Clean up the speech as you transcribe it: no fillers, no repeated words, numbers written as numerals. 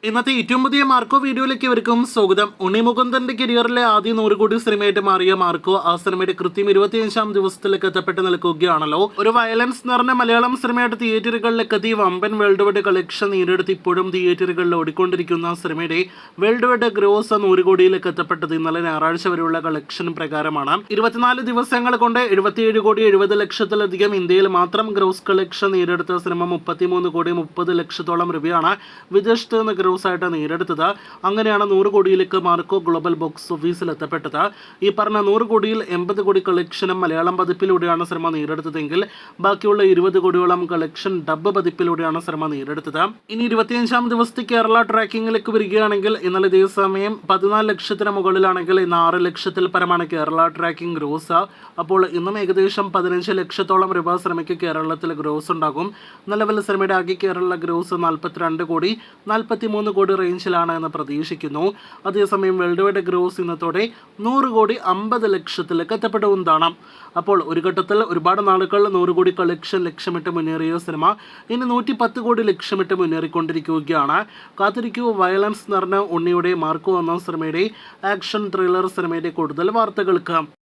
ഇന്നത്തെ ഏറ്റവും പുതിയ മാർക്കോ വീഡിയോയിലേക്ക് ഇവർക്കും സ്വാഗതം. ഉണ്ണി മുകുന്ദന്റെ കരിയറിലെ ആദ്യ 100 കോടി സിനിമയായിട്ട് മാറിയ മാർക്കോ ആ സിനിമയുടെ കൃത്യം 25-ാം ദിവസത്തിലേക്ക് എത്തപ്പെട്ട് നിൽക്കുകയാണല്ലോ. ഒരു വയലൻസ് നിറഞ്ഞ മലയാളം സിനിമയായിട്ട് തിയേറ്ററുകളിലേക്ക് എത്തി വമ്പൻ വേൾഡ് വൈഡ് കളക്ഷൻ നേടിയെടുത്ത് ഇപ്പോഴും തിയേറ്ററുകളിൽ ഓടിക്കൊണ്ടിരിക്കുന്ന സിനിമയുടെ വേൾഡ് വൈഡ് ഗ്രോസ് 100 കോടിയിലേക്ക് എത്തപ്പെട്ടത് ഇന്നലെ ഞായറാഴ്ച വരെയുള്ള കളക്ഷൻ പ്രകാരമാണ്. 24 ദിവസങ്ങൾ കൊണ്ട് 77 കോടി 70 ലക്ഷത്തിലധികം ഇന്ത്യയിൽ മാത്രം ഗ്രോസ് കളക്ഷൻ നേടിയെടുത്ത സിനിമ 33 കോടി 30 ലക്ഷത്തോളം രൂപയാണ് വിദേശത്ത് നിന്ന് ആയിട്ട് നേടിയെടുത്തത്. അങ്ങനെയാണ് 100 കോടിയിലേക്ക് മാർക്കോ ഗ്ലോബൽ ബോക്സ് ഓഫീസിൽ എത്തപ്പെട്ടത്. ഈ പറഞ്ഞ 100 കോടിയിൽ 80 കോടി കളക്ഷനും മലയാളം പതിപ്പിലൂടെയാണ് സിനിമ നേടിയെടുത്തതെങ്കിൽ ബാക്കിയുള്ള 20 കോടിയോളം കളക്ഷൻ ഡബ് പതിപ്പിലൂടെയാണ് സിനിമ നേടിയെടുത്തത്. ഇനി 25-ാം ദിവസത്തെ കേരള ട്രാക്കിങ്ങിലേക്ക് വരികയാണെങ്കിൽ ഇന്നലെ ഇതേ സമയം 14 ലക്ഷത്തിന് മുകളിലാണെങ്കിൽ ഇന്ന് 6 ലക്ഷത്തിൽ പരമാണ് കേരള ട്രാക്കിംഗ് ഗ്രോസ്. അപ്പോൾ ഇന്നും ഏകദേശം 15 ലക്ഷത്തോളം രൂപ സിനിമയ്ക്ക് കേരളത്തിൽ ഗ്രോസ് ഉണ്ടാകും. നിലവിൽ സിനിമയുടെ ആകെ കേരള ഗ്രോസ് 42 കോടി 43 കോടി റേഞ്ചിലാണ് എന്ന് പ്രതീക്ഷിക്കുന്നു. അതേസമയം വേൾഡ് വൈഡ് ഗ്രോസ് ഇന്നത്തോടെ 100 കോടി 50 ലക്ഷത്തിലേക്ക് എത്തപ്പെടുന്നതാണ്. അപ്പോൾ ഒരു ഘട്ടത്തിൽ ഒരുപാട് നാളുകൾ 100 കോടി കളക്ഷൻ ലക്ഷ്യമിട്ട് മുന്നേറിയ സിനിമ ഇനി 110 കോടി ലക്ഷ്യമിട്ട് മുന്നേറിക്കൊണ്ടിരിക്കുകയാണ്. കാത്തിരിക്കൂ, വയലൻസ് നിറഞ്ഞ ഉണ്ണിയുടെ മാർക്കോ എന്ന സിനിമയുടെ ആക്ഷൻ ത്രില്ലർ സിനിമയുടെ കൂടുതൽ വാർത്തകൾക്ക്.